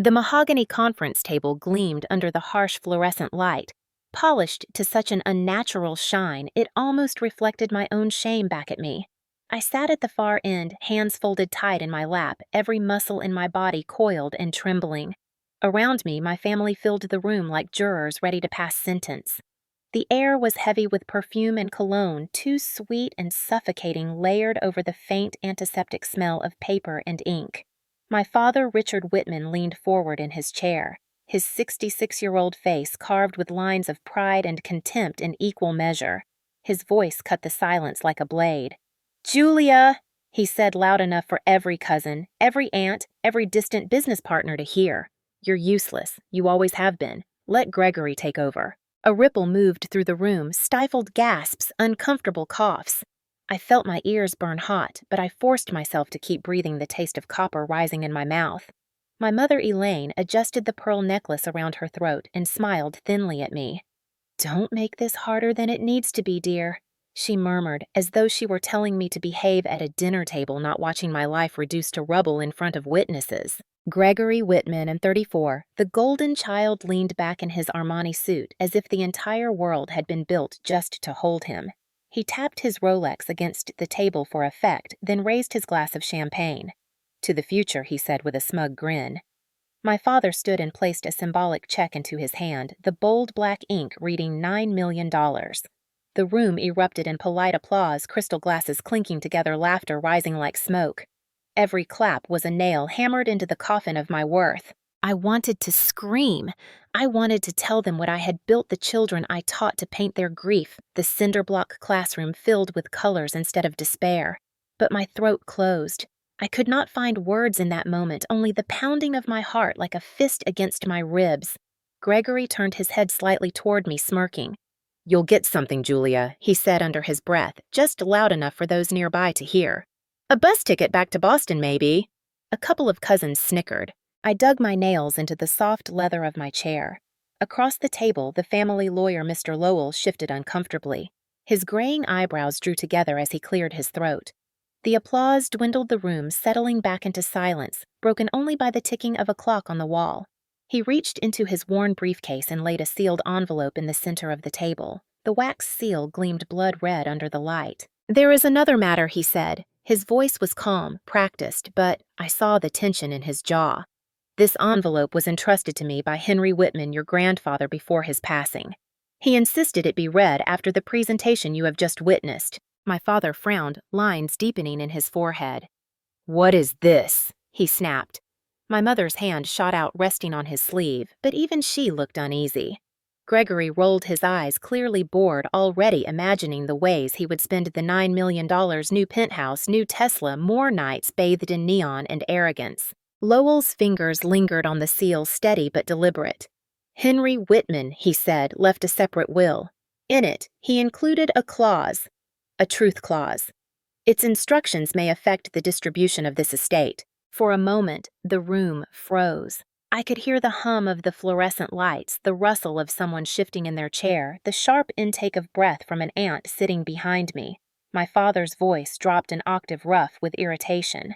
The mahogany conference table gleamed under the harsh fluorescent light, polished to such an unnatural shine it almost reflected my own shame back at me. I sat at the far end, hands folded tight in my lap, every muscle in my body coiled and trembling. Around me, my family filled the room like jurors ready to pass sentence. The air was heavy with perfume and cologne, too sweet and suffocating, layered over the faint antiseptic smell of paper and ink. My father, Richard Whitman, leaned forward in his chair, his 66-year-old face carved with lines of pride and contempt in equal measure. His voice cut the silence like a blade. "Julia," he said loud enough for every cousin, every aunt, every distant business partner to hear. "You're useless. You always have been. Let Gregory take over." A ripple moved through the room, stifled gasps, uncomfortable coughs. I felt my ears burn hot, but I forced myself to keep breathing the taste of copper rising in my mouth. My mother, Elaine, adjusted the pearl necklace around her throat and smiled thinly at me. "Don't make this harder than it needs to be, dear," she murmured, as though she were telling me to behave at a dinner table, not watching my life reduced to rubble in front of witnesses. Gregory Whitman, and 34, the golden child leaned back in his Armani suit as if the entire world had been built just to hold him. He tapped his Rolex against the table for effect, then raised his glass of champagne. "To the future," he said with a smug grin. My father stood and placed a symbolic check into his hand, the bold black ink reading $9 million. The room erupted in polite applause, crystal glasses clinking together, laughter rising like smoke. Every clap was a nail hammered into the coffin of my worth. I wanted to scream. I wanted to tell them what I had built the children I taught to paint their grief, the cinder-block classroom filled with colors instead of despair. But my throat closed. I could not find words in that moment, only the pounding of my heart like a fist against my ribs. Gregory turned his head slightly toward me, smirking. "You'll get something, Julia," he said under his breath, just loud enough for those nearby to hear. "A bus ticket back to Boston, maybe." A couple of cousins snickered. I dug my nails into the soft leather of my chair. Across the table, the family lawyer, Mr. Lowell, shifted uncomfortably. His graying eyebrows drew together as he cleared his throat. The applause dwindled the room, settling back into silence, broken only by the ticking of a clock on the wall. He reached into his worn briefcase and laid a sealed envelope in the center of the table. The wax seal gleamed blood red under the light. "There is another matter," he said. His voice was calm, practiced, but I saw the tension in his jaw. "This envelope was entrusted to me by Henry Whitman, your grandfather, before his passing. He insisted it be read after the presentation you have just witnessed." My father frowned, lines deepening in his forehead. "What is this?" he snapped. My mother's hand shot out, resting on his sleeve, but even she looked uneasy. Gregory rolled his eyes, clearly bored, already imagining the ways he would spend the $9 million, new penthouse, new Tesla, more nights bathed in neon and arrogance. Lowell's fingers lingered on the seal, steady but deliberate. "Henry Whitman," he said, left a separate will. In it, he included a clause, a truth clause. "Its instructions may affect the distribution of this estate." For a moment, the room froze. I could hear the hum of the fluorescent lights, the rustle of someone shifting in their chair, the sharp intake of breath from an aunt sitting behind me. My father's voice dropped an octave rough with irritation.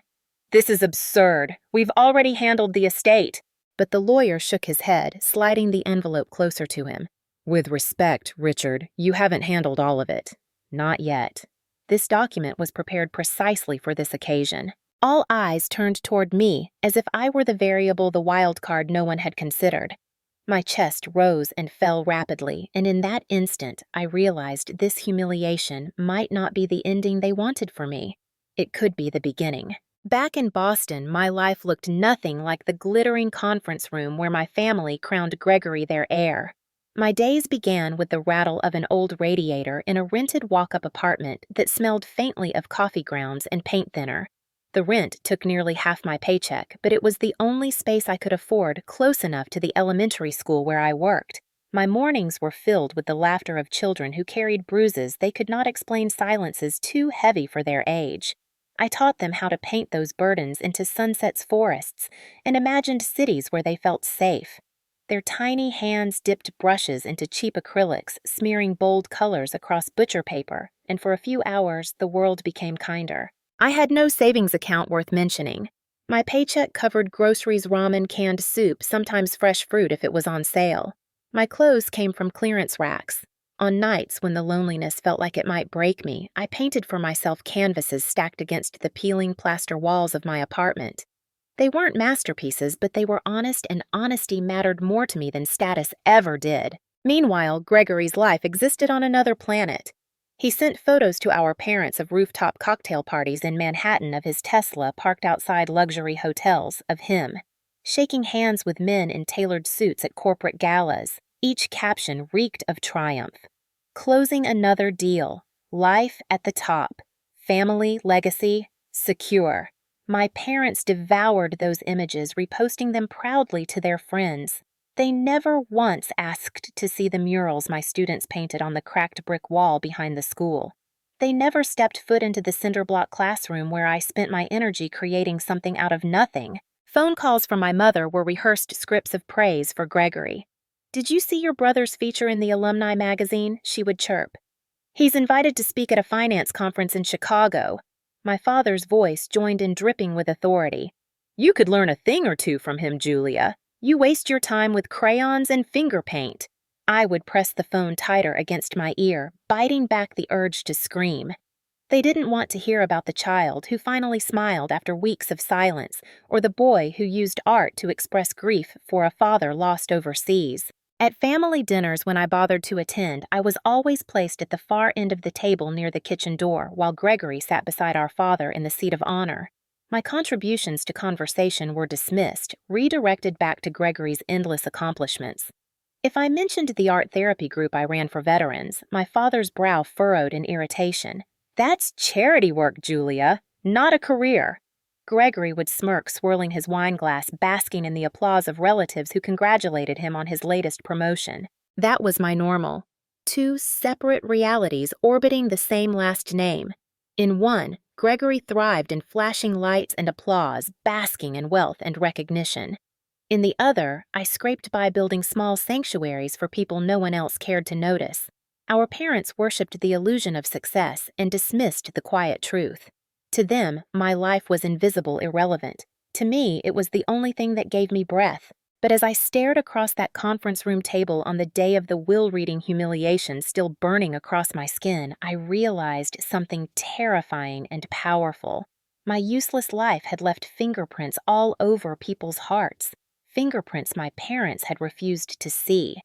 "This is absurd. We've already handled the estate." But the lawyer shook his head, sliding the envelope closer to him. "With respect, Richard, you haven't handled all of it. Not yet." This document was prepared precisely for this occasion. All eyes turned toward me, as if I were the variable, the wild card no one had considered. My chest rose and fell rapidly, and in that instant I realized this humiliation might not be the ending they wanted for me. It could be the beginning. Back in Boston, my life looked nothing like the glittering conference room where my family crowned Gregory their heir. My days began with the rattle of an old radiator in a rented walk-up apartment that smelled faintly of coffee grounds and paint thinner. The rent took nearly half my paycheck, but it was the only space I could afford close enough to the elementary school where I worked. My mornings were filled with the laughter of children who carried bruises they could not explain, silences too heavy for their age. I taught them how to paint those burdens into sunsets, forests, and imagined cities where they felt safe. Their tiny hands dipped brushes into cheap acrylics, smearing bold colors across butcher paper, and for a few hours the world became kinder. I had no savings account worth mentioning. My paycheck covered groceries, ramen, canned soup, sometimes fresh fruit if it was on sale. My clothes came from clearance racks. On nights when the loneliness felt like it might break me, I painted for myself canvases stacked against the peeling plaster walls of my apartment. They weren't masterpieces, but they were honest, and honesty mattered more to me than status ever did. Meanwhile, Gregory's life existed on another planet. He sent photos to our parents of rooftop cocktail parties in Manhattan, of his Tesla parked outside luxury hotels, of him shaking hands with men in tailored suits at corporate galas. Each caption reeked of triumph. Closing another deal. Life at the top. Family, legacy, secure. My parents devoured those images, reposting them proudly to their friends. They never once asked to see the murals my students painted on the cracked brick wall behind the school. They never stepped foot into the cinder block classroom where I spent my energy creating something out of nothing. Phone calls from my mother were rehearsed scripts of praise for Gregory. "Did you see your brother's feature in the alumni magazine?" she would chirp. "He's invited to speak at a finance conference in Chicago." My father's voice joined in, dripping with authority. "You could learn a thing or two from him, Julia. You waste your time with crayons and finger paint." I would press the phone tighter against my ear, biting back the urge to scream. They didn't want to hear about the child who finally smiled after weeks of silence, or the boy who used art to express grief for a father lost overseas. At family dinners, when I bothered to attend, I was always placed at the far end of the table near the kitchen door, while Gregory sat beside our father in the seat of honor. My contributions to conversation were dismissed, redirected back to Gregory's endless accomplishments. If I mentioned the art therapy group I ran for veterans, my father's brow furrowed in irritation. "That's charity work, Julia, not a career." Gregory would smirk, swirling his wine glass, basking in the applause of relatives who congratulated him on his latest promotion. That was my normal. Two separate realities orbiting the same last name. In one, Gregory thrived in flashing lights and applause, basking in wealth and recognition. In the other, I scraped by building small sanctuaries for people no one else cared to notice. Our parents worshipped the illusion of success and dismissed the quiet truth. To them, my life was invisible, irrelevant. To me, it was the only thing that gave me breath. But as I stared across that conference room table on the day of the will-reading humiliation still burning across my skin, I realized something terrifying and powerful. My useless life had left fingerprints all over people's hearts, fingerprints my parents had refused to see.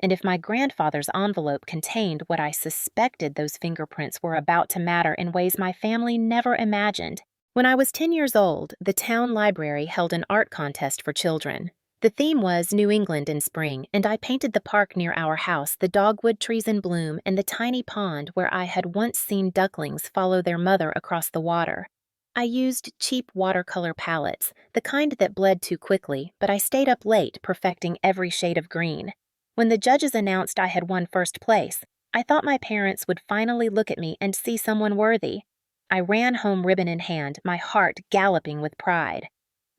And if my grandfather's envelope contained what I suspected, those fingerprints were about to matter in ways my family never imagined. When I was 10 years old, the town library held an art contest for children. The theme was New England in spring, and I painted the park near our house, the dogwood trees in bloom, and the tiny pond where I had once seen ducklings follow their mother across the water. I used cheap watercolor palettes, the kind that bled too quickly, but I stayed up late perfecting every shade of green. When the judges announced I had won first place, I thought my parents would finally look at me and see someone worthy. I ran home ribbon in hand, my heart galloping with pride.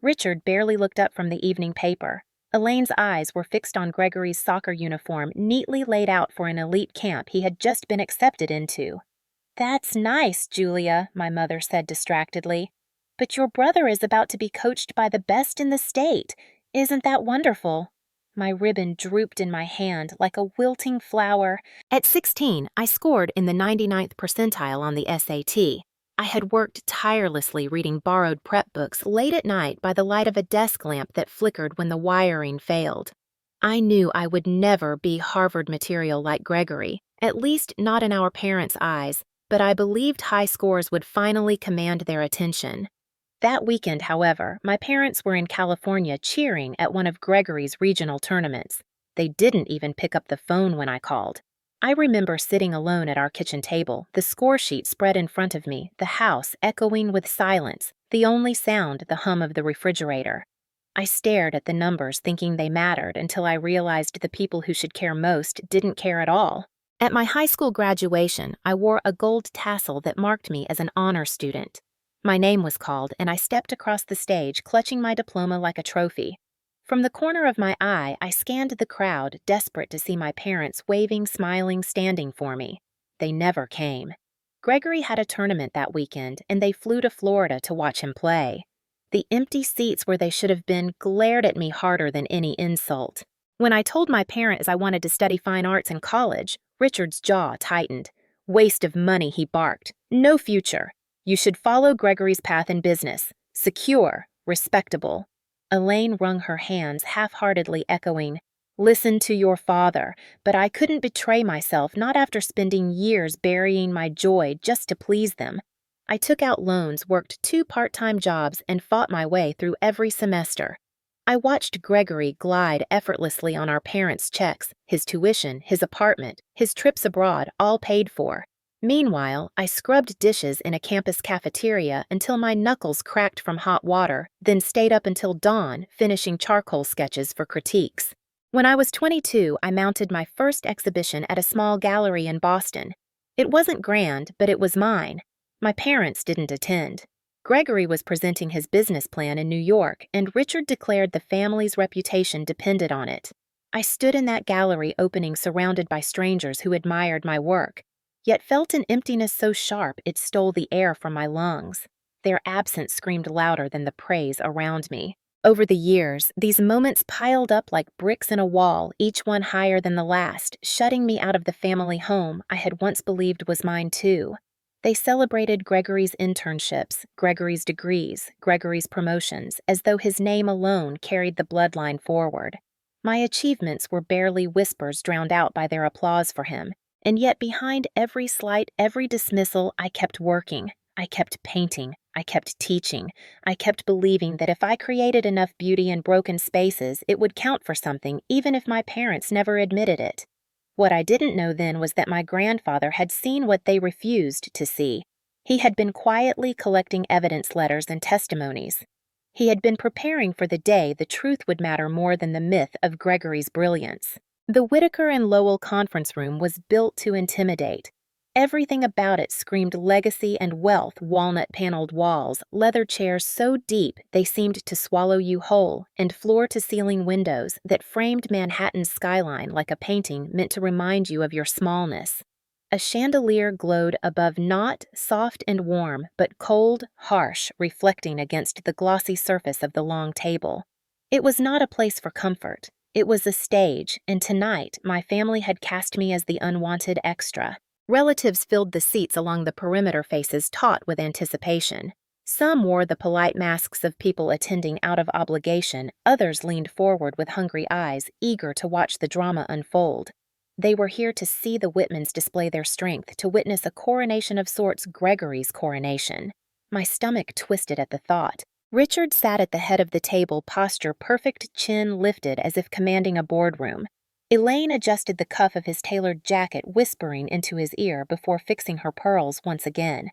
Richard barely looked up from the evening paper. Elaine's eyes were fixed on Gregory's soccer uniform, neatly laid out for an elite camp he had just been accepted into. "That's nice, Julia," my mother said distractedly. "But your brother is about to be coached by the best in the state. Isn't that wonderful?" My ribbon drooped in my hand like a wilting flower. At 16, I scored in the 99th percentile on the SAT. I had worked tirelessly reading borrowed prep books late at night by the light of a desk lamp that flickered when the wiring failed. I knew I would never be Harvard material like Gregory, at least not in our parents' eyes, but I believed high scores would finally command their attention. That weekend, however, my parents were in California cheering at one of Gregory's regional tournaments. They didn't even pick up the phone when I called. I remember sitting alone at our kitchen table, the score sheet spread in front of me, the house echoing with silence, the only sound the hum of the refrigerator. I stared at the numbers thinking they mattered until I realized the people who should care most didn't care at all. At my high school graduation, I wore a gold tassel that marked me as an honor student. My name was called, and I stepped across the stage, clutching my diploma like a trophy. From the corner of my eye, I scanned the crowd, desperate to see my parents waving, smiling, standing for me. They never came. Gregory had a tournament that weekend, and they flew to Florida to watch him play. The empty seats where they should have been glared at me harder than any insult. When I told my parents I wanted to study fine arts in college, Richard's jaw tightened. Waste of money, he barked. No future. You should follow Gregory's path in business. Secure, respectable. Elaine wrung her hands, half-heartedly echoing, "Listen to your father," but I couldn't betray myself, not after spending years burying my joy just to please them. I took out loans, worked 2 part-time jobs, and fought my way through every semester. I watched Gregory glide effortlessly on our parents' checks, his tuition, his apartment, his trips abroad, all paid for. Meanwhile, I scrubbed dishes in a campus cafeteria until my knuckles cracked from hot water, then stayed up until dawn, finishing charcoal sketches for critiques. When I was 22, I mounted my first exhibition at a small gallery in Boston. It wasn't grand, but it was mine. My parents didn't attend. Gregory was presenting his business plan in New York, and Richard declared the family's reputation depended on it. I stood in that gallery opening surrounded by strangers who admired my work, yet felt an emptiness so sharp it stole the air from my lungs. Their absence screamed louder than the praise around me. Over the years, these moments piled up like bricks in a wall, each one higher than the last, shutting me out of the family home I had once believed was mine too. They celebrated Gregory's internships, Gregory's degrees, Gregory's promotions, as though his name alone carried the bloodline forward. My achievements were barely whispers drowned out by their applause for him, and yet behind every slight, every dismissal, I kept working. I kept painting. I kept teaching. I kept believing that if I created enough beauty in broken spaces, it would count for something, even if my parents never admitted it. What I didn't know then was that my grandfather had seen what they refused to see. He had been quietly collecting evidence letters and testimonies. He had been preparing for the day the truth would matter more than the myth of Gregory's brilliance. The Whitaker and Lowell conference room was built to intimidate. Everything about it screamed legacy and wealth, walnut-paneled walls, leather chairs so deep they seemed to swallow you whole, and floor-to-ceiling windows that framed Manhattan's skyline like a painting meant to remind you of your smallness. A chandelier glowed above, not soft and warm, but cold, harsh, reflecting against the glossy surface of the long table. It was not a place for comfort. It was a stage, and tonight my family had cast me as the unwanted extra. Relatives filled the seats along the perimeter faces, taut with anticipation. Some wore the polite masks of people attending out of obligation, others leaned forward with hungry eyes, eager to watch the drama unfold. They were here to see the Whitmans display their strength, to witness a coronation of sorts, Gregory's coronation. My stomach twisted at the thought. Richard sat at the head of the table, posture perfect, chin lifted as if commanding a boardroom. Elaine adjusted the cuff of his tailored jacket, whispering into his ear before fixing her pearls once again.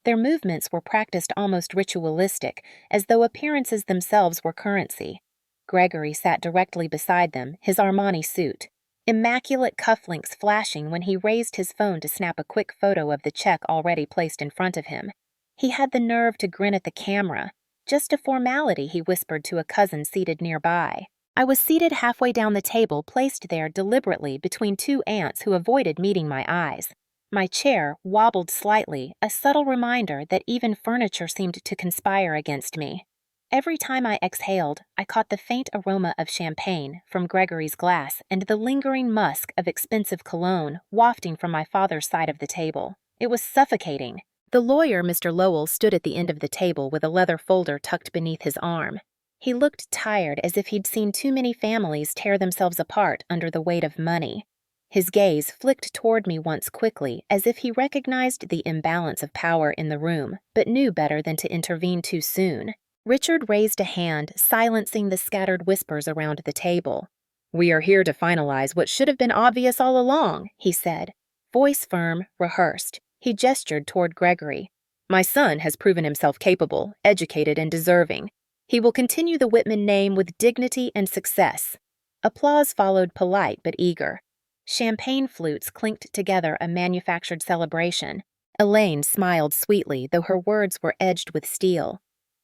Their movements were practiced almost ritualistic, as though appearances themselves were currency. Gregory sat directly beside them, his Armani suit. Immaculate cufflinks flashing when he raised his phone to snap a quick photo of the check already placed in front of him. He had the nerve to grin at the camera. "Just a formality," he whispered to a cousin seated nearby. I was seated halfway down the table, placed there deliberately between 2 aunts who avoided meeting my eyes. My chair wobbled slightly, a subtle reminder that even furniture seemed to conspire against me. Every time I exhaled, I caught the faint aroma of champagne from Gregory's glass and the lingering musk of expensive cologne wafting from my father's side of the table. It was suffocating. The lawyer, Mr. Lowell, stood at the end of the table with a leather folder tucked beneath his arm. He looked tired, as if he'd seen too many families tear themselves apart under the weight of money. His gaze flicked toward me once quickly, as if he recognized the imbalance of power in the room, but knew better than to intervene too soon. Richard raised a hand, silencing the scattered whispers around the table. "We are here to finalize what should have been obvious all along," he said. Voice firm, rehearsed, he gestured toward Gregory. "My son has proven himself capable, educated, and deserving. He will continue the Whitman name with dignity and success." Applause followed, polite but eager. Champagne flutes clinked together a manufactured celebration. Elaine smiled sweetly, though her words were edged with steel.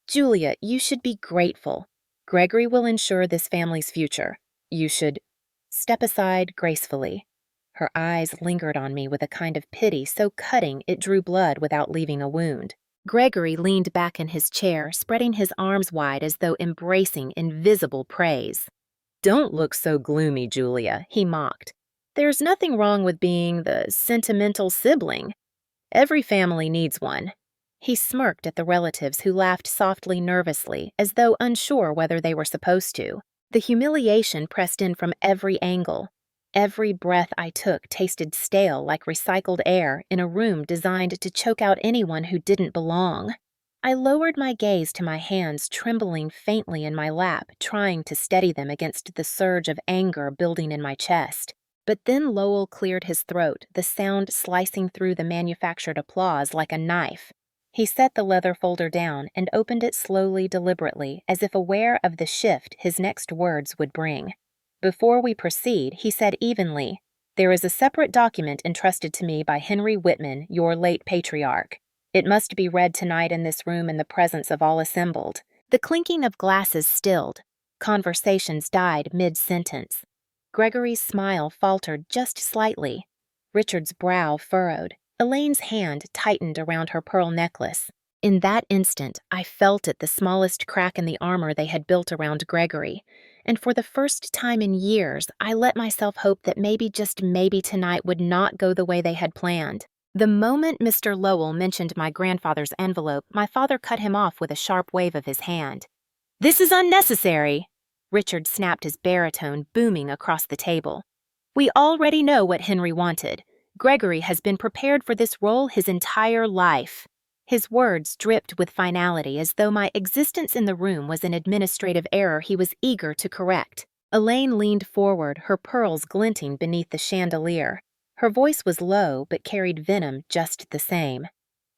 "Julia, you should be grateful. Gregory will ensure this family's future. You should step aside gracefully." Her eyes lingered on me with a kind of pity so cutting it drew blood without leaving a wound. Gregory leaned back in his chair, spreading his arms wide as though embracing invisible praise. "Don't look so gloomy, Julia," he mocked. "There's nothing wrong with being the sentimental sibling. Every family needs one." He smirked at the relatives who laughed softly, nervously, as though unsure whether they were supposed to. The humiliation pressed in from every angle. Every breath I took tasted stale like recycled air in a room designed to choke out anyone who didn't belong. I lowered my gaze to my hands trembling faintly in my lap, trying to steady them against the surge of anger building in my chest. But then Lowell cleared his throat, the sound slicing through the manufactured applause like a knife. He set the leather folder down and opened it slowly, deliberately, as if aware of the shift his next words would bring. Before we proceed, he said evenly, "There is a separate document entrusted to me by Henry Whitman, your late patriarch. It must be read tonight in this room in the presence of all assembled." The clinking of glasses stilled. Conversations died mid-sentence. Gregory's smile faltered just slightly. Richard's brow furrowed. Elaine's hand tightened around her pearl necklace. In that instant, I felt it the smallest crack in the armor they had built around Gregory. And for the first time in years, I let myself hope that maybe, just maybe, tonight would not go the way they had planned. The moment Mr. Lowell mentioned my grandfather's envelope, my father cut him off with a sharp wave of his hand. "This is unnecessary!" Richard snapped, his baritone booming across the table. "We already know what Henry wanted. Gregory has been prepared for this role his entire life." His words dripped with finality, as though my existence in the room was an administrative error he was eager to correct. Elaine leaned forward, her pearls glinting beneath the chandelier. Her voice was low, but carried venom just the same.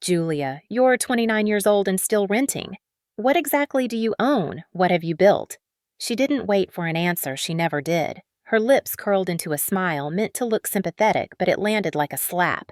"Julia, you're 29 years old and still renting. What exactly do you own? What have you built?" She didn't wait for an answer, she never did. Her lips curled into a smile meant to look sympathetic, but it landed like a slap.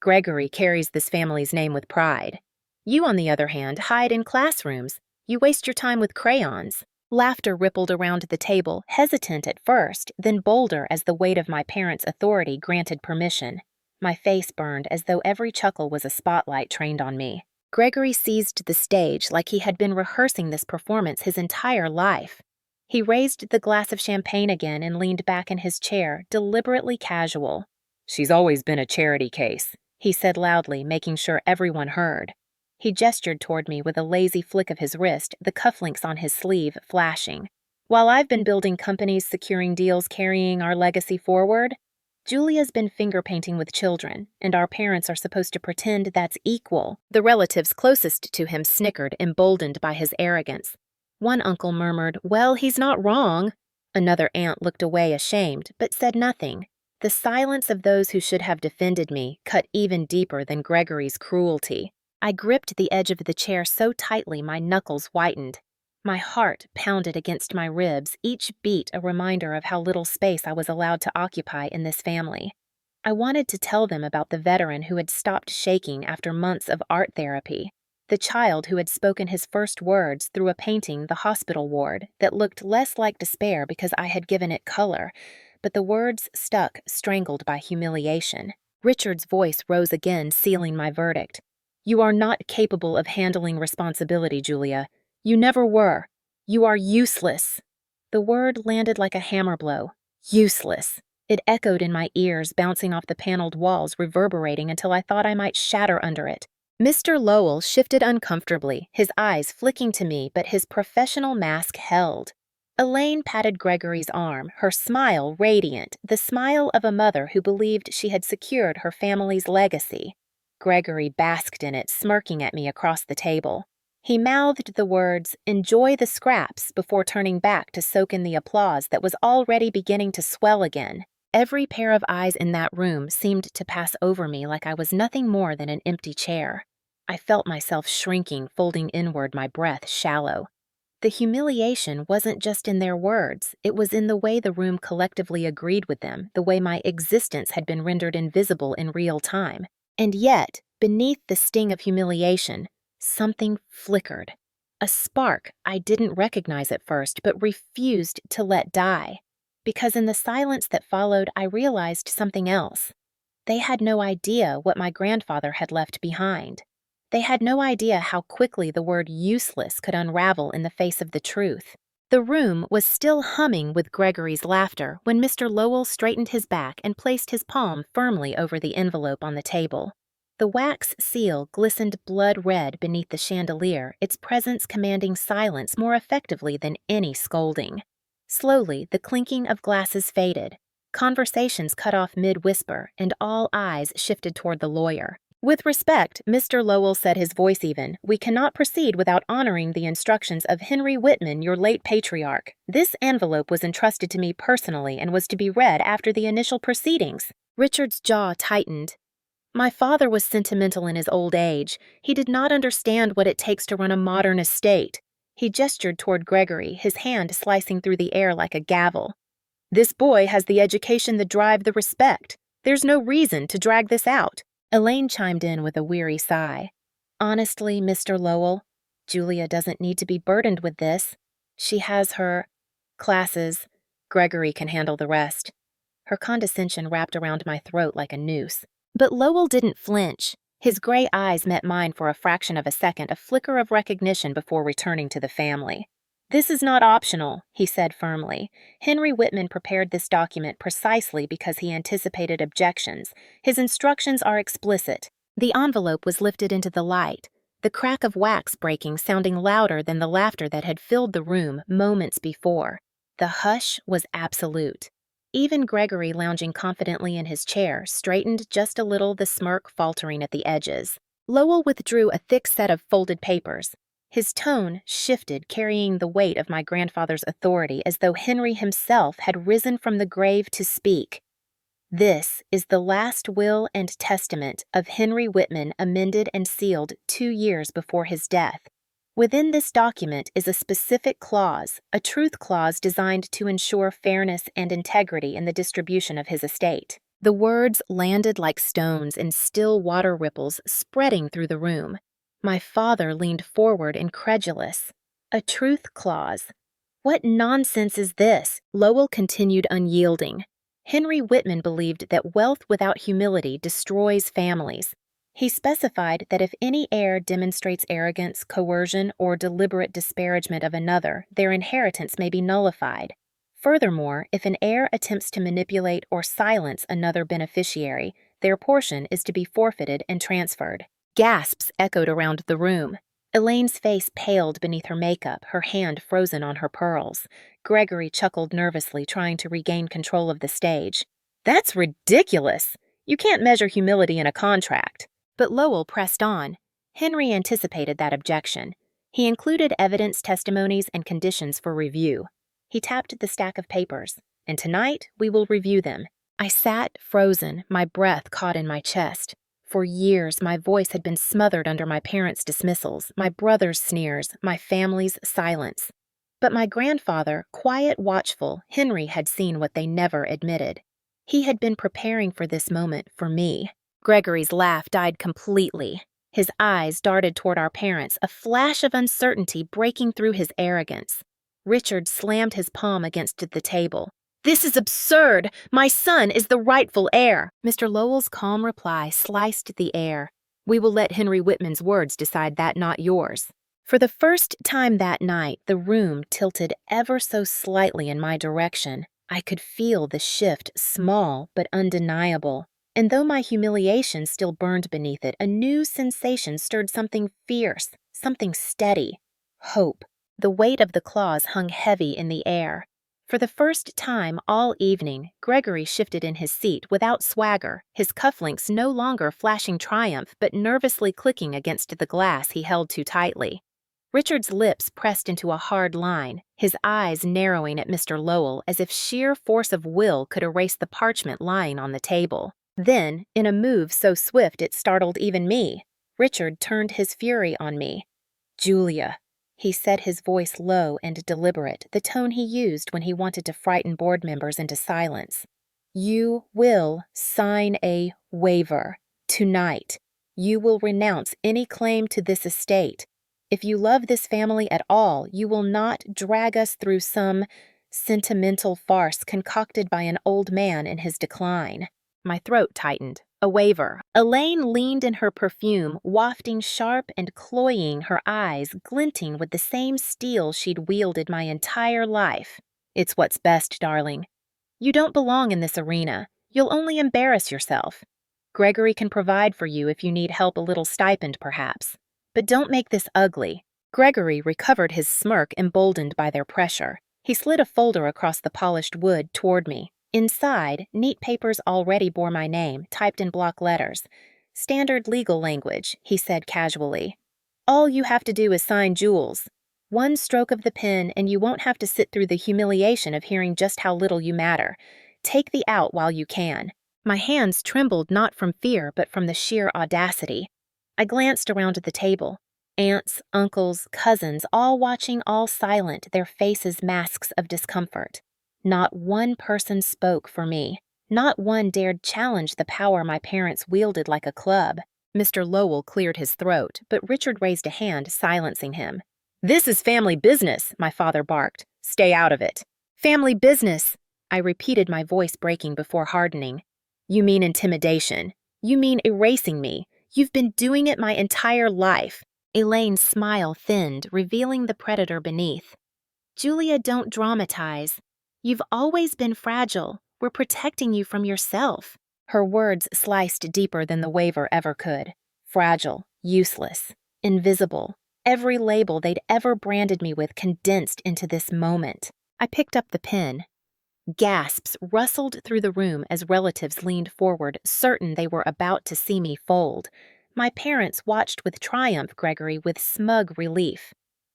"Gregory carries this family's name with pride. You, on the other hand, hide in classrooms. You waste your time with crayons." Laughter rippled around the table, hesitant at first, then bolder as the weight of my parents' authority granted permission. My face burned as though every chuckle was a spotlight trained on me. Gregory seized the stage like he had been rehearsing this performance his entire life. He raised the glass of champagne again and leaned back in his chair, deliberately casual. "She's always been a charity case," he said loudly, making sure everyone heard. He gestured toward me with a lazy flick of his wrist, the cufflinks on his sleeve flashing. "While I've been building companies, securing deals, carrying our legacy forward, Julia's been finger painting with children, and our parents are supposed to pretend that's equal." The relatives closest to him snickered, emboldened by his arrogance. One uncle murmured, "Well, he's not wrong." Another aunt looked away ashamed, but said nothing. The silence of those who should have defended me cut even deeper than Gregory's cruelty. I gripped the edge of the chair so tightly my knuckles whitened. My heart pounded against my ribs, each beat a reminder of how little space I was allowed to occupy in this family. I wanted to tell them about the veteran who had stopped shaking after months of art therapy, the child who had spoken his first words through a painting the hospital ward that looked less like despair because I had given it color, but the words stuck, strangled by humiliation. Richard's voice rose again, sealing my verdict. "You are not capable of handling responsibility, Julia. You never were. You are useless." The word landed like a hammer blow. Useless. It echoed in my ears, bouncing off the paneled walls, reverberating until I thought I might shatter under it. Mr. Lowell shifted uncomfortably, his eyes flicking to me, but his professional mask held. Elaine patted Gregory's arm, her smile radiant, the smile of a mother who believed she had secured her family's legacy. Gregory basked in it, smirking at me across the table. He mouthed the words, "Enjoy the scraps," before turning back to soak in the applause that was already beginning to swell again. Every pair of eyes in that room seemed to pass over me like I was nothing more than an empty chair. I felt myself shrinking, folding inward, my breath shallow. The humiliation wasn't just in their words, it was in the way the room collectively agreed with them, the way my existence had been rendered invisible in real time. And yet, beneath the sting of humiliation, something flickered. A spark I didn't recognize at first, but refused to let die. Because in the silence that followed, I realized something else. They had no idea what my grandfather had left behind. They had no idea how quickly the word useless could unravel in the face of the truth. The room was still humming with Gregory's laughter when Mr. Lowell straightened his back and placed his palm firmly over the envelope on the table. The wax seal glistened blood red beneath the chandelier, its presence commanding silence more effectively than any scolding. Slowly, the clinking of glasses faded. Conversations cut off mid-whisper, and all eyes shifted toward the lawyer. "With respect," Mr. Lowell said, his voice even, "we cannot proceed without honoring the instructions of Henry Whitman, your late patriarch. This envelope was entrusted to me personally and was to be read after the initial proceedings." Richard's jaw tightened. "My father was sentimental in his old age. He did not understand what it takes to run a modern estate." He gestured toward Gregory, his hand slicing through the air like a gavel. "This boy has the education, the drive, the respect. There's no reason to drag this out." Elaine chimed in with a weary sigh. "Honestly, Mr. Lowell, Julia doesn't need to be burdened with this. She has her classes. Gregory can handle the rest." Her condescension wrapped around my throat like a noose. But Lowell didn't flinch. His gray eyes met mine for a fraction of a second, a flicker of recognition before returning to the family. "This is not optional," he said firmly. "Henry Whitman prepared this document precisely because he anticipated objections. His instructions are explicit." The envelope was lifted into the light, the crack of wax breaking sounding louder than the laughter that had filled the room moments before. The hush was absolute. Even Gregory, lounging confidently in his chair, straightened just a little, the smirk faltering at the edges. Lowell withdrew a thick set of folded papers. His tone shifted, carrying the weight of my grandfather's authority as though Henry himself had risen from the grave to speak. "This is the last will and testament of Henry Whitman, amended and sealed 2 years before his death. Within this document is a specific clause, a truth clause designed to ensure fairness and integrity in the distribution of his estate." The words landed like stones in still water ripples spreading through the room. My father leaned forward, incredulous. "A truth clause? What nonsense is this?" Lowell continued, unyielding. "Henry Whitman believed that wealth without humility destroys families. He specified that if any heir demonstrates arrogance, coercion, or deliberate disparagement of another, their inheritance may be nullified. Furthermore, if an heir attempts to manipulate or silence another beneficiary, their portion is to be forfeited and transferred." Gasps echoed around the room. Elaine's face paled beneath her makeup, her hand frozen on her pearls. Gregory chuckled nervously, trying to regain control of the stage. "That's ridiculous! You can't measure humility in a contract." But Lowell pressed on. Henry anticipated that objection. He included evidence, testimonies, and conditions for review. He tapped the stack of papers. "And tonight, we will review them." I sat frozen, my breath caught in my chest. For years, my voice had been smothered under my parents' dismissals, my brother's sneers, my family's silence. But my grandfather, quiet, watchful, Henry had seen what they never admitted. He had been preparing for this moment for me. Gregory's laugh died completely. His eyes darted toward our parents, a flash of uncertainty breaking through his arrogance. Richard slammed his palm against the table. "This is absurd! My son is the rightful heir!" Mr. Lowell's calm reply sliced the air. "We will let Henry Whitman's words decide that, not yours." For the first time that night, the room tilted ever so slightly in my direction. I could feel the shift, small but undeniable. And though my humiliation still burned beneath it, a new sensation stirred something fierce, something steady. Hope. The weight of the clause hung heavy in the air. For the first time all evening, Gregory shifted in his seat without swagger, his cufflinks no longer flashing triumph but nervously clicking against the glass he held too tightly. Richard's lips pressed into a hard line, his eyes narrowing at Mr. Lowell as if sheer force of will could erase the parchment lying on the table. Then, in a move so swift it startled even me, Richard turned his fury on me. "Julia," he said, his voice low and deliberate, the tone he used when he wanted to frighten board members into silence. "You will sign a waiver tonight. You will renounce any claim to this estate. If you love this family at all, you will not drag us through some sentimental farce concocted by an old man in his decline." My throat tightened. A waiver. Elaine leaned in her perfume, wafting sharp and cloying, her eyes glinting with the same steel she'd wielded my entire life. It's what's best, darling. You don't belong in this arena. You'll only embarrass yourself. Gregory can provide for you if you need help, a little stipend, perhaps. But don't make this ugly. Gregory recovered his smirk, emboldened by their pressure. He slid a folder across the polished wood toward me. Inside, neat papers already bore my name, typed in block letters. Standard legal language, he said casually. All you have to do is sign Jules. One stroke of the pen and you won't have to sit through the humiliation of hearing just how little you matter. Take the out while you can. My hands trembled not from fear but from the sheer audacity. I glanced around at the table. Aunts, uncles, cousins, all watching, all silent, their faces masks of discomfort. Not one person spoke for me. Not one dared challenge the power my parents wielded like a club. Mr. Lowell cleared his throat, but Richard raised a hand, silencing him. "This is family business," my father barked. "Stay out of it." "Family business," I repeated, my voice breaking before hardening. "You mean intimidation. You mean erasing me. You've been doing it my entire life." Elaine's smile thinned, revealing the predator beneath. "Julia, don't dramatize. You've always been fragile. We're protecting you from yourself." Her words sliced deeper than the waiver ever could. Fragile, useless, invisible. Every label they'd ever branded me with condensed into this moment. I picked up the pen. Gasps rustled through the room as relatives leaned forward, certain they were about to see me fold. My parents watched with triumph, Gregory with smug relief.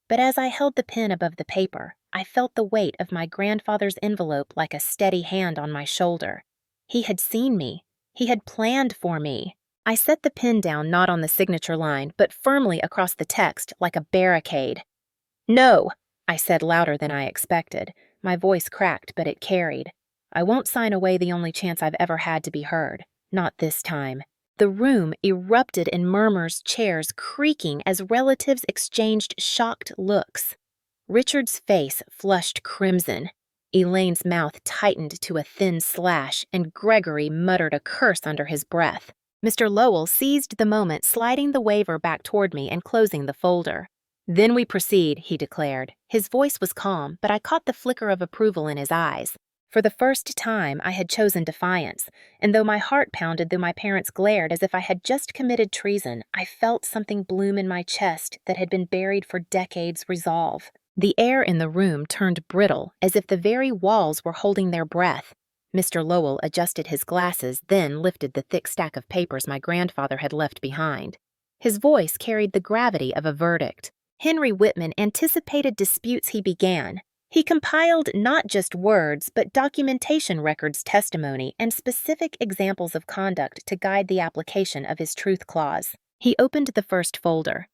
But as I held the pen above the paper, I felt the weight of my grandfather's envelope like a steady hand on my shoulder. He had seen me. He had planned for me. I set the pen down not on the signature line, but firmly across the text like a barricade. "No," I said louder than I expected. My voice cracked, but it carried. "I won't sign away the only chance I've ever had to be heard. Not this time." The room erupted in murmurs, chairs creaking as relatives exchanged shocked looks. Richard's face flushed crimson. Elaine's mouth tightened to a thin slash, and Gregory muttered a curse under his breath. Mr. Lowell seized the moment, sliding the waiver back toward me and closing the folder. "Then we proceed," he declared. His voice was calm, but I caught the flicker of approval in his eyes. For the first time, I had chosen defiance, and though my heart pounded, though my parents glared as if I had just committed treason, I felt something bloom in my chest that had been buried for decades resolve. The air in the room turned brittle, as if the very walls were holding their breath. Mr. Lowell adjusted his glasses, then lifted the thick stack of papers my grandfather had left behind. His voice carried the gravity of a verdict. Henry Whitman anticipated disputes he began. He compiled not just words, but documentation records, testimony, and specific examples of conduct to guide the application of his truth clause. He opened the first folder.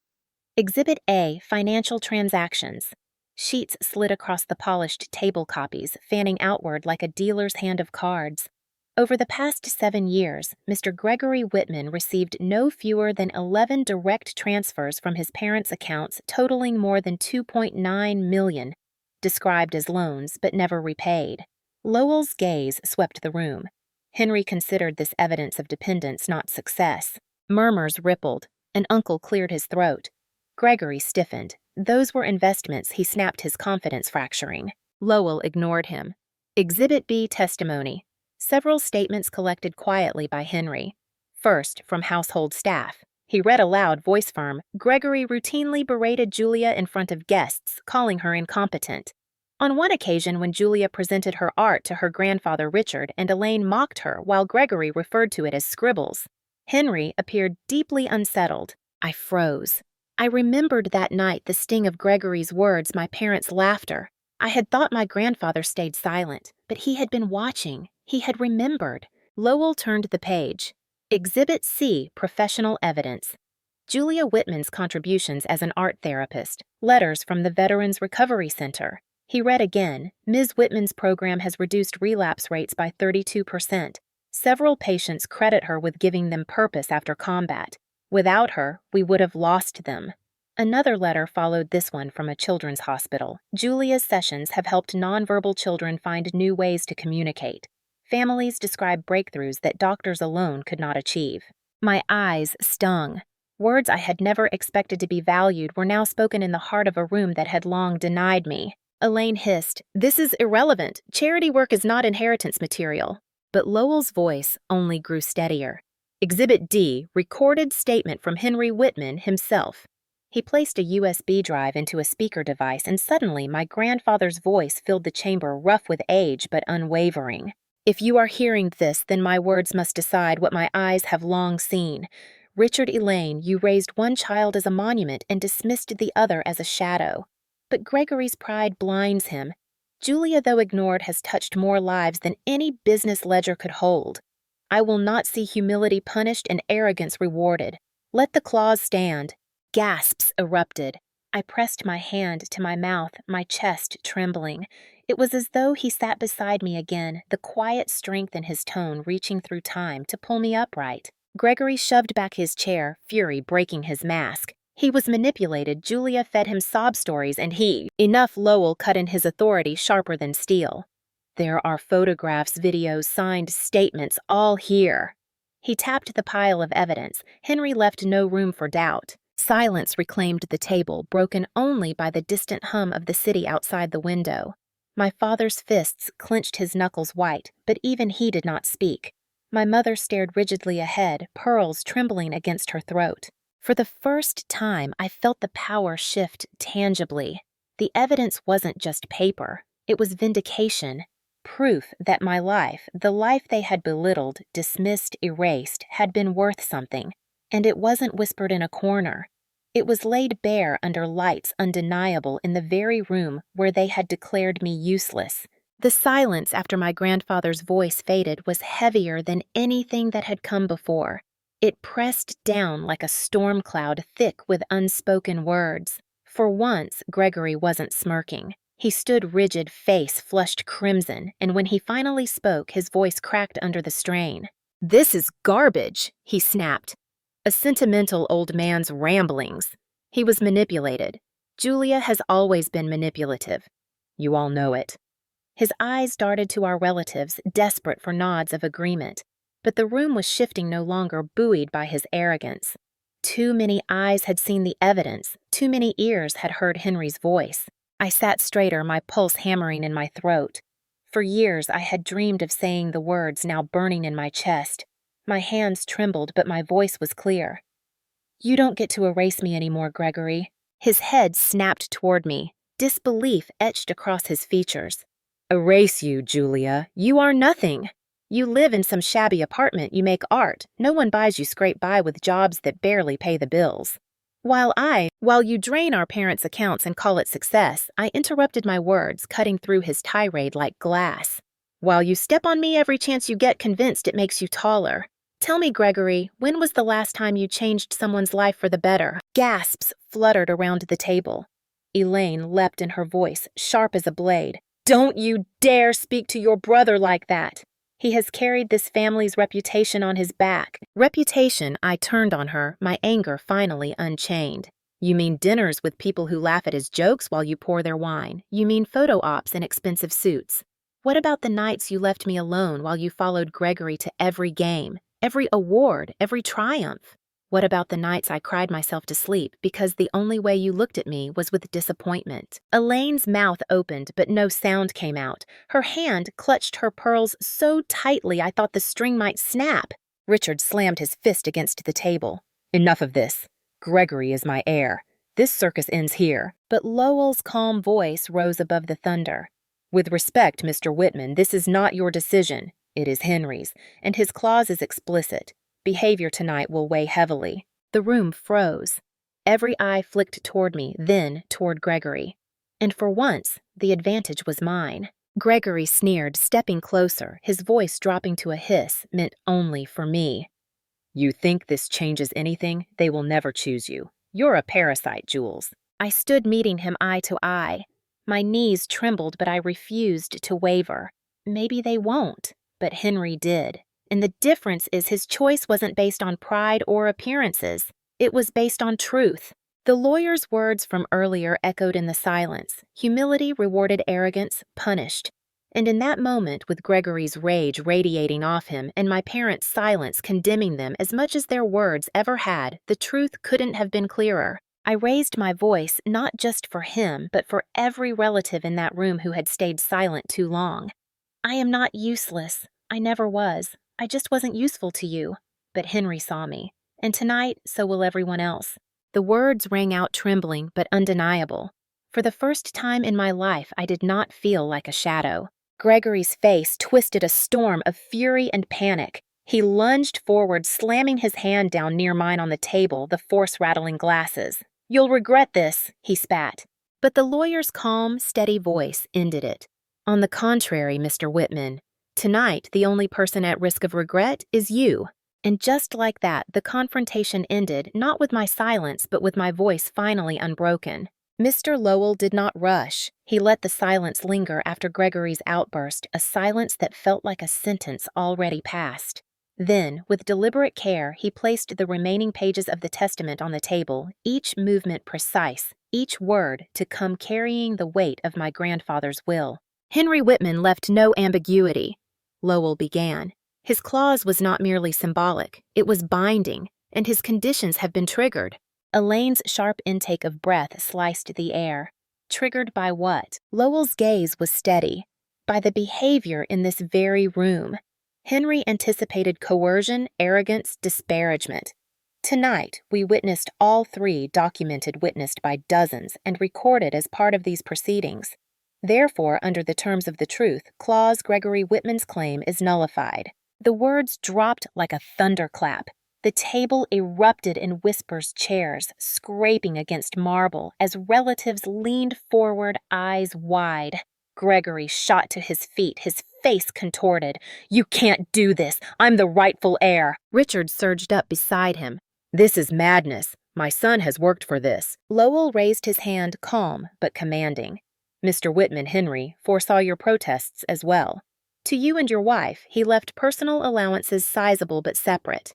Exhibit A, Financial Transactions. Sheets slid across the polished table copies, fanning outward like a dealer's hand of cards. Over the past 7 years, Mr. Gregory Whitman received no fewer than 11 direct transfers from his parents' accounts totaling more than $2.9 million, described as loans but never repaid. Lowell's gaze swept the room. Henry considered this evidence of dependence, not success. Murmurs rippled. An uncle cleared his throat. Gregory stiffened. Those were investments, he snapped, his confidence fracturing. Lowell ignored him. Exhibit B, Testimony. Several statements collected quietly by Henry. First, from household staff. He read aloud, voice firm. Gregory routinely berated Julia in front of guests, calling her incompetent. On one occasion, when Julia presented her art to her grandfather Richard and Elaine mocked her while Gregory referred to it as scribbles. Henry appeared deeply unsettled. I froze. I remembered that night the sting of Gregory's words, my parents' laughter. I had thought my grandfather stayed silent, but he had been watching. He had remembered. Lowell turned the page. Exhibit C, Professional Evidence. Julia Whitman's contributions as an art therapist. Letters from the Veterans Recovery Center. He read again. Ms. Whitman's program has reduced relapse rates by 32%. Several patients credit her with giving them purpose after combat. Without her, we would have lost them. Another letter followed this one from a children's hospital. Julia's sessions have helped nonverbal children find new ways to communicate. Families describe breakthroughs that doctors alone could not achieve. My eyes stung. Words I had never expected to be valued were now spoken in the heart of a room that had long denied me. Elaine hissed, "This is irrelevant. Charity work is not inheritance material." But Lowell's voice only grew steadier. Exhibit D, recorded statement from Henry Whitman himself. He placed a USB drive into a speaker device, and suddenly my grandfather's voice filled the chamber, rough with age but unwavering. "If you are hearing this, then my words must decide what my eyes have long seen. Richard Elaine, you raised one child as a monument and dismissed the other as a shadow. But Gregory's pride blinds him. Julia, though ignored, has touched more lives than any business ledger could hold. I will not see humility punished and arrogance rewarded. Let the clause stand." Gasps erupted. I pressed my hand to my mouth, my chest trembling. It was as though he sat beside me again, the quiet strength in his tone reaching through time to pull me upright. Gregory shoved back his chair, fury breaking his mask. He was manipulated, Julia fed him sob stories, and he— Enough, Lowell cut in his authority sharper than steel. "There are photographs, videos, signed statements, all here." He tapped the pile of evidence. Henry left no room for doubt. Silence reclaimed the table, broken only by the distant hum of the city outside the window. My father's fists clenched his knuckles white, but even he did not speak. My mother stared rigidly ahead, pearls trembling against her throat. For the first time, I felt the power shift tangibly. The evidence wasn't just paper. It was vindication. Proof that my life, the life they had belittled, dismissed, erased, had been worth something. And it wasn't whispered in a corner. It was laid bare under lights undeniable in the very room where they had declared me useless. The silence after my grandfather's voice faded was heavier than anything that had come before. It pressed down like a storm cloud thick with unspoken words. For once, Gregory wasn't smirking. He stood rigid, face flushed crimson, and when he finally spoke, his voice cracked under the strain. "This is garbage," he snapped. A sentimental old man's ramblings. He was manipulated. Julia has always been manipulative. You all know it. His eyes darted to our relatives, desperate for nods of agreement. But the room was shifting no longer, buoyed by his arrogance. Too many eyes had seen the evidence. Too many ears had heard Henry's voice. I sat straighter, my pulse hammering in my throat. For years I had dreamed of saying the words now burning in my chest. My hands trembled, but my voice was clear. "You don't get to erase me anymore, Gregory." His head snapped toward me, disbelief etched across his features. "Erase you, Julia. You are nothing. You live in some shabby apartment, you make art. No one buys you scrape by with jobs that barely pay the bills. While you drain our parents' accounts and call it success," I interrupted my words, cutting through his tirade like glass. "While you step on me every chance you get, convinced it makes you taller. Tell me, Gregory, when was the last time you changed someone's life for the better?" Gasps fluttered around the table. Elaine leapt in her voice, sharp as a blade. "Don't you dare speak to your brother like that. He has carried this family's reputation on his back." Reputation, I turned on her, my anger finally unchained. "You mean dinners with people who laugh at his jokes while you pour their wine. You mean photo ops in expensive suits. What about the nights you left me alone while you followed Gregory to every game? Every award, every triumph? What about the nights I cried myself to sleep because the only way you looked at me was with disappointment?" Elaine's mouth opened, but no sound came out. Her hand clutched her pearls so tightly I thought the string might snap. Richard slammed his fist against the table. "Enough of this. Gregory is my heir. This circus ends here." But Lowell's calm voice rose above the thunder. "With respect, Mr. Whitman, this is not your decision. It is Henry's, and his clause is explicit. Behavior tonight will weigh heavily." The room froze. Every eye flicked toward me, then toward Gregory. And for once, the advantage was mine. Gregory sneered, stepping closer, his voice dropping to a hiss, meant only for me. "You think this changes anything? They will never choose you. You're a parasite, Jules." I stood meeting him eye to eye. My knees trembled, but I refused to waver. Maybe they won't. But Henry did. And the difference is his choice wasn't based on pride or appearances. It was based on truth. The lawyer's words from earlier echoed in the silence. Humility rewarded arrogance, punished. And in that moment, with Gregory's rage radiating off him and my parents' silence condemning them as much as their words ever had, the truth couldn't have been clearer. I raised my voice not just for him, but for every relative in that room who had stayed silent too long. I am not useless. I never was. I just wasn't useful to you. But Henry saw me. And tonight, so will everyone else. The words rang out trembling but undeniable. For the first time in my life, I did not feel like a shadow. Gregory's face twisted a storm of fury and panic. He lunged forward, slamming his hand down near mine on the table, the force-rattling glasses. "You'll regret this," he spat. But the lawyer's calm, steady voice ended it. "On the contrary, Mr. Whitman, tonight the only person at risk of regret is you." And just like that, the confrontation ended, not with my silence, but with my voice finally unbroken. Mr. Lowell did not rush. He let the silence linger after Gregory's outburst, a silence that felt like a sentence already passed. Then, with deliberate care, he placed the remaining pages of the testament on the table, each movement precise, each word to come carrying the weight of my grandfather's will. "Henry Whitman left no ambiguity," Lowell began. "His clause was not merely symbolic, it was binding, and his conditions have been triggered." Elaine's sharp intake of breath sliced the air. Triggered by what? Lowell's gaze was steady. By the behavior in this very room. Henry anticipated coercion, arrogance, disparagement. Tonight, we witnessed all three documented, witnessed by dozens, and recorded as part of these proceedings. Therefore, under the terms of the truth, clause Gregory Whitman's claim is nullified. The words dropped like a thunderclap. The table erupted in whispers, chairs scraping against marble as relatives leaned forward, eyes wide. Gregory shot to his feet, his face contorted. "You can't do this. I'm the rightful heir." Richard surged up beside him. "This is madness. My son has worked for this." Lowell raised his hand, calm but commanding. "Mr. Whitman Henry foresaw your protests as well. To you and your wife, he left personal allowances sizable but separate.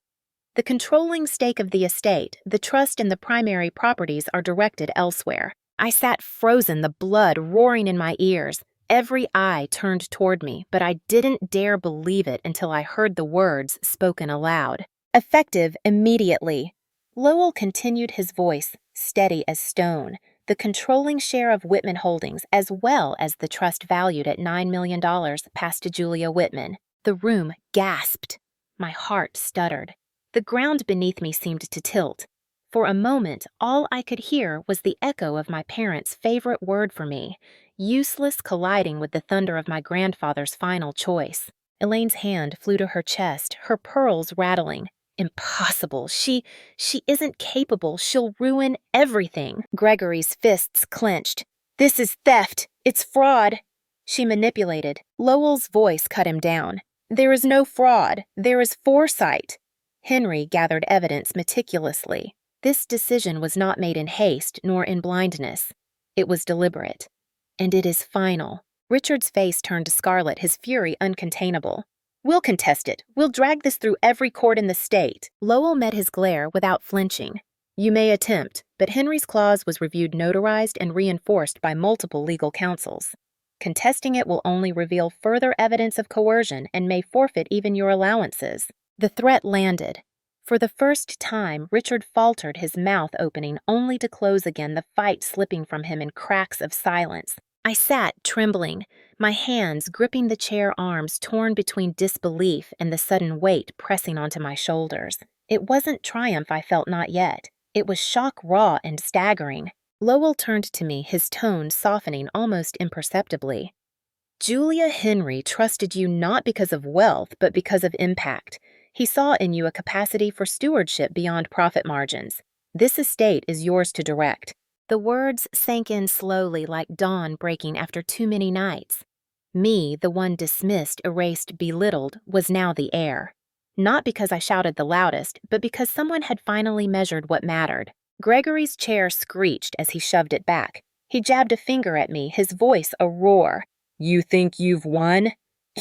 The controlling stake of the estate, the trust and the primary properties are directed elsewhere." I sat frozen, the blood roaring in my ears. Every eye turned toward me, but I didn't dare believe it until I heard the words spoken aloud. "Effective immediately." Lowell continued, his voice steady as stone. "The controlling share of Whitman Holdings, as well as the trust valued at $9 million, passed to Julia Whitman." The room gasped. My heart stuttered. The ground beneath me seemed to tilt. For a moment, all I could hear was the echo of my parents' favorite word for me, useless colliding with the thunder of my grandfather's final choice. Elaine's hand flew to her chest, her pearls rattling. "Impossible. She isn't capable. She'll ruin everything." Gregory's fists clenched. "This is theft. It's fraud." She manipulated. Lowell's voice cut him down. "There is no fraud. There is foresight." Henry gathered evidence meticulously. This decision was not made in haste nor in blindness. It was deliberate. And it is final. Richard's face turned scarlet, his fury uncontainable. "We'll contest it. We'll drag this through every court in the state." Lowell met his glare without flinching. "You may attempt, but Henry's clause was reviewed, notarized, and reinforced by multiple legal counsels. Contesting it will only reveal further evidence of coercion and may forfeit even your allowances." The threat landed. For the first time, Richard faltered, his mouth opening only to close again, the fight slipping from him in cracks of silence. I sat trembling, my hands gripping the chair arms, torn between disbelief and the sudden weight pressing onto my shoulders. It wasn't triumph I felt, not yet. It was shock, raw and staggering. Lowell turned to me, his tone softening almost imperceptibly. "Julia Henry trusted you not because of wealth, but because of impact. He saw in you a capacity for stewardship beyond profit margins. This estate is yours to direct." The words sank in slowly like dawn breaking after too many nights. Me, the one dismissed, erased, belittled, was now the heir. Not because I shouted the loudest, but because someone had finally measured what mattered. Gregory's chair screeched as he shoved it back. He jabbed a finger at me, his voice a roar. "You think you've won?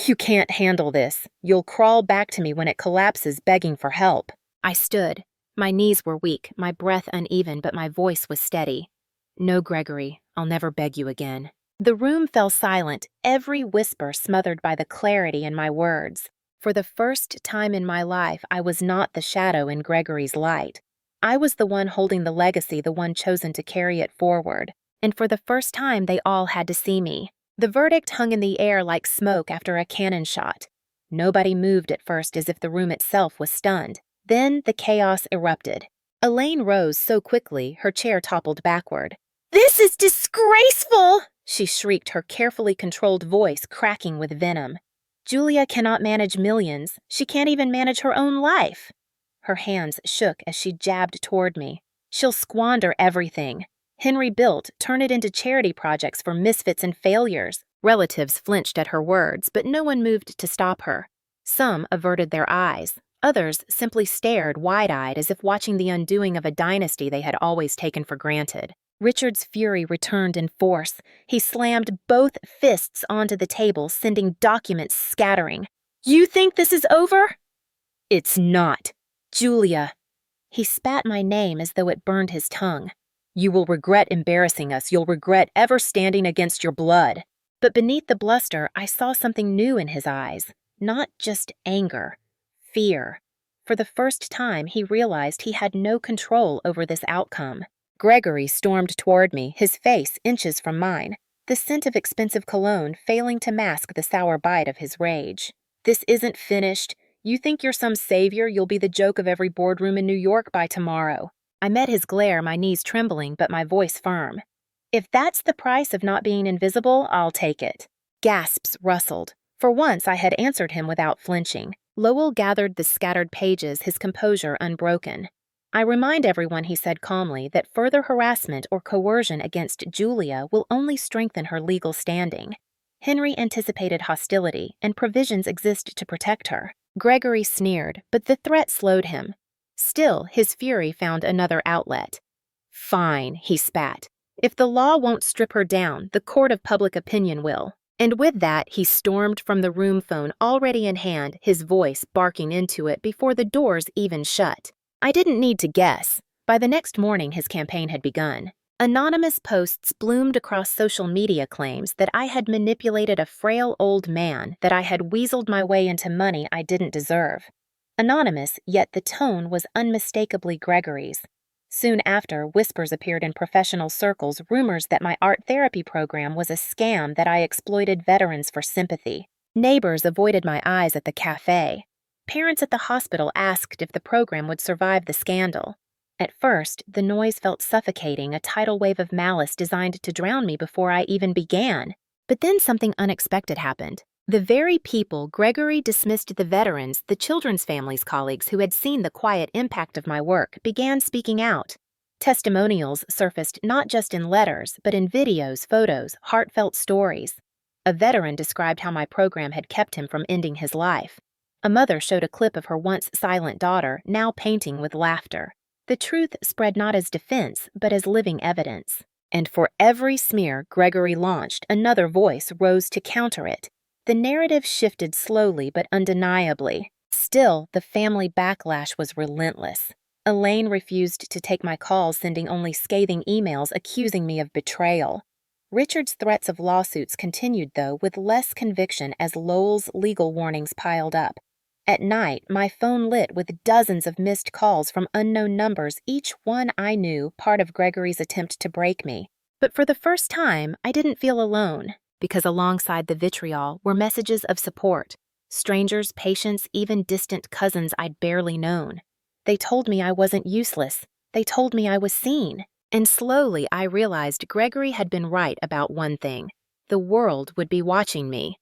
You can't handle this. You'll crawl back to me when it collapses, begging for help." I stood. My knees were weak, my breath uneven, but my voice was steady. "No, Gregory, I'll never beg you again." The room fell silent, every whisper smothered by the clarity in my words. For the first time in my life, I was not the shadow in Gregory's light. I was the one holding the legacy, the one chosen to carry it forward. And for the first time, they all had to see me. The verdict hung in the air like smoke after a cannon shot. Nobody moved at first, as if the room itself was stunned. Then the chaos erupted. Elaine rose so quickly, her chair toppled backward. "This is disgraceful!" she shrieked, her carefully controlled voice cracking with venom. "Julia cannot manage millions. She can't even manage her own life." Her hands shook as she jabbed toward me. "She'll squander everything. Henry built, turn it into charity projects for misfits and failures." Relatives flinched at her words, but no one moved to stop her. Some averted their eyes. Others simply stared wide-eyed, as if watching the undoing of a dynasty they had always taken for granted. Richard's fury returned in force. He slammed both fists onto the table, sending documents scattering. "You think this is over?" "It's not. Julia." He spat my name as though it burned his tongue. "You will regret embarrassing us. You'll regret ever standing against your blood." But beneath the bluster, I saw something new in his eyes. Not just anger. Fear. For the first time, he realized he had no control over this outcome. Gregory stormed toward me, his face inches from mine, the scent of expensive cologne failing to mask the sour bite of his rage. "This isn't finished. You think you're some savior, you'll be the joke of every boardroom in New York by tomorrow." I met his glare, my knees trembling, but my voice firm. "If that's the price of not being invisible, I'll take it." Gasps rustled. For once, I had answered him without flinching. Lowell gathered the scattered pages, his composure unbroken. "I remind everyone," he said calmly, "that further harassment or coercion against Julia will only strengthen her legal standing. Henry anticipated hostility, and provisions exist to protect her." Gregory sneered, but the threat slowed him. Still, his fury found another outlet. "Fine," he spat. "If the law won't strip her down, the court of public opinion will." And with that, he stormed from the room phone already in hand, his voice barking into it before the doors even shut. I didn't need to guess. By the next morning, his campaign had begun. Anonymous posts bloomed across social media claims that I had manipulated a frail old man, that I had weaseled my way into money I didn't deserve. Anonymous, yet the tone was unmistakably Gregory's. Soon after, whispers appeared in professional circles, rumors that my art therapy program was a scam, that I exploited veterans for sympathy. Neighbors avoided my eyes at the cafe. Parents at the hospital asked if the program would survive the scandal. At first, the noise felt suffocating, a tidal wave of malice designed to drown me before I even began. But then something unexpected happened. The very people Gregory dismissed, the veterans, the children's families' colleagues who had seen the quiet impact of my work, began speaking out. Testimonials surfaced not just in letters, but in videos, photos, heartfelt stories. A veteran described how my program had kept him from ending his life. A mother showed a clip of her once silent daughter, now painting with laughter. The truth spread not as defense, but as living evidence. And for every smear Gregory launched, another voice rose to counter it. The narrative shifted slowly but undeniably. Still, the family backlash was relentless. Elaine refused to take my calls, sending only scathing emails accusing me of betrayal. Richard's threats of lawsuits continued, though, with less conviction as Lowell's legal warnings piled up. At night, my phone lit with dozens of missed calls from unknown numbers, each one I knew part of Gregory's attempt to break me. But for the first time, I didn't feel alone. Because alongside the vitriol were messages of support. Strangers, patients, even distant cousins I'd barely known. They told me I wasn't useless. They told me I was seen. And slowly I realized Gregory had been right about one thing. The world would be watching me.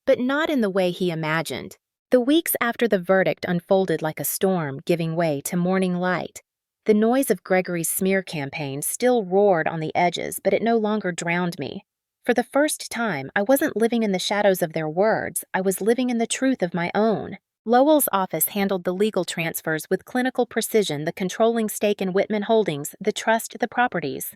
But not in the way he imagined. The weeks after the verdict unfolded like a storm, giving way to morning light. The noise of Gregory's smear campaign still roared on the edges, but it no longer drowned me. For the first time, I wasn't living in the shadows of their words, I was living in the truth of my own. Lowell's office handled the legal transfers with clinical precision, the controlling stake in Whitman Holdings, the trust, the properties.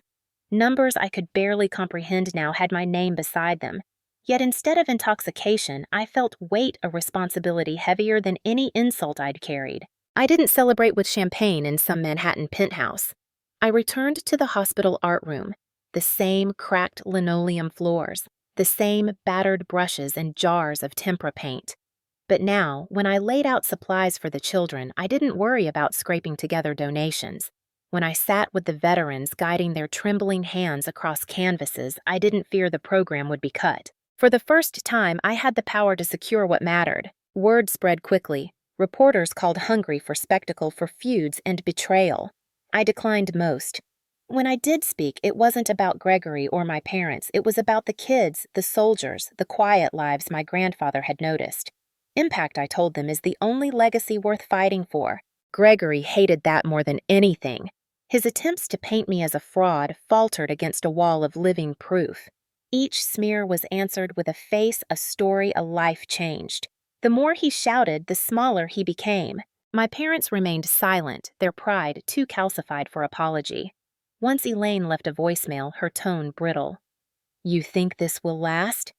Numbers I could barely comprehend now had my name beside them. Yet instead of intoxication, I felt weight, a responsibility heavier than any insult I'd carried. I didn't celebrate with champagne in some Manhattan penthouse. I returned to the hospital art room. the same cracked linoleum floors, the same battered brushes and jars of tempera paint. But now, when I laid out supplies for the children, I didn't worry about scraping together donations. When I sat with the veterans guiding their trembling hands across canvases, I didn't fear the program would be cut. For the first time, I had the power to secure what mattered. Word spread quickly. Reporters called hungry for spectacle, for feuds and betrayal. I declined most. When I did speak, it wasn't about Gregory or my parents. It was about the kids, the soldiers, the quiet lives my grandfather had noticed. Impact, I told them, is the only legacy worth fighting for. Gregory hated that more than anything. His attempts to paint me as a fraud faltered against a wall of living proof. Each smear was answered with a face, a story, a life changed. The more he shouted, the smaller he became. My parents remained silent, their pride too calcified for apology. Once Elaine left a voicemail, her tone brittle. "You think this will last?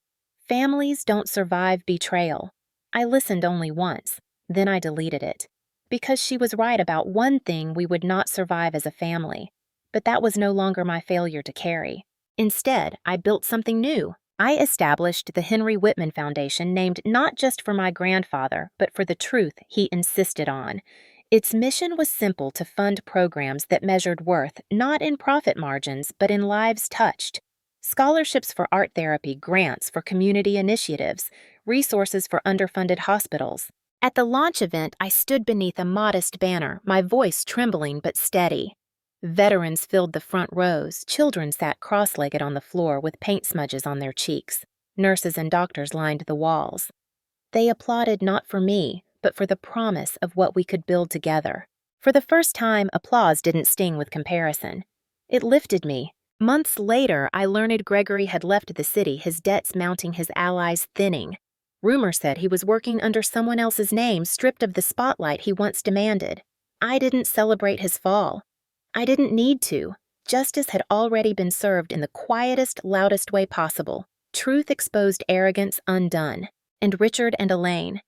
Families don't survive betrayal." I listened only once, then I deleted it. Because she was right about one thing: we would not survive as a family. But that was no longer my failure to carry. Instead, I built something new. I established the Henry Whitman Foundation, named not just for my grandfather, but for the truth he insisted on. Its mission was simple: to fund programs that measured worth not in profit margins, but in lives touched. Scholarships for art therapy, grants for community initiatives, resources for underfunded hospitals. At the launch event, I stood beneath a modest banner, my voice trembling but steady. Veterans filled the front rows, children sat cross-legged on the floor with paint smudges on their cheeks. Nurses and doctors lined the walls. They applauded not for me, but for the promise of what we could build together. For the first time, applause didn't sting with comparison. It lifted me. Months later, I learned Gregory had left the city, his debts mounting, his allies thinning. Rumor said he was working under someone else's name, stripped of the spotlight he once demanded. I didn't celebrate his fall. I didn't need to. Justice had already been served in the quietest, loudest way possible. Truth exposed arrogance undone. And Richard and Elaine.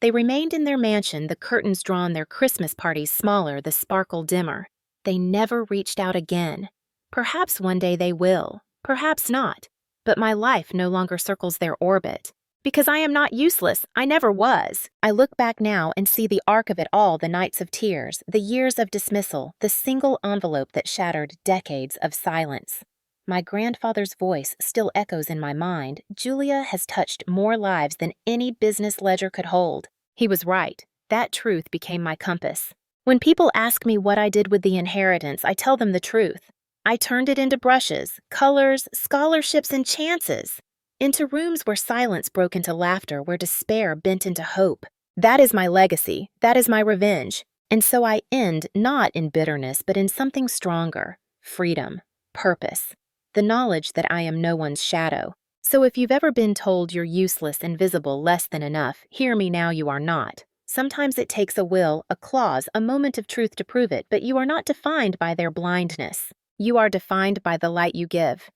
They remained in their mansion, the curtains drawn, their Christmas parties smaller, the sparkle dimmer. They never reached out again. Perhaps one day they will. Perhaps not. But my life no longer circles their orbit. Because I am not useless. I never was. I look back now and see the arc of it all: the nights of tears, the years of dismissal, the single envelope that shattered decades of silence. My grandfather's voice still echoes in my mind. Julia has touched more lives than any business ledger could hold. He was right. That truth became my compass. When people ask me what I did with the inheritance, I tell them the truth. I turned it into brushes, colors, scholarships, and chances. Into rooms where silence broke into laughter, where despair bent into hope. That is my legacy. That is my revenge. And so I end not in bitterness, but in something stronger: freedom, purpose, the knowledge that I am no one's shadow. So if you've ever been told you're useless, invisible, less than enough, hear me now: you are not. Sometimes it takes a will, a clause, a moment of truth to prove it, but you are not defined by their blindness. You are defined by the light you give.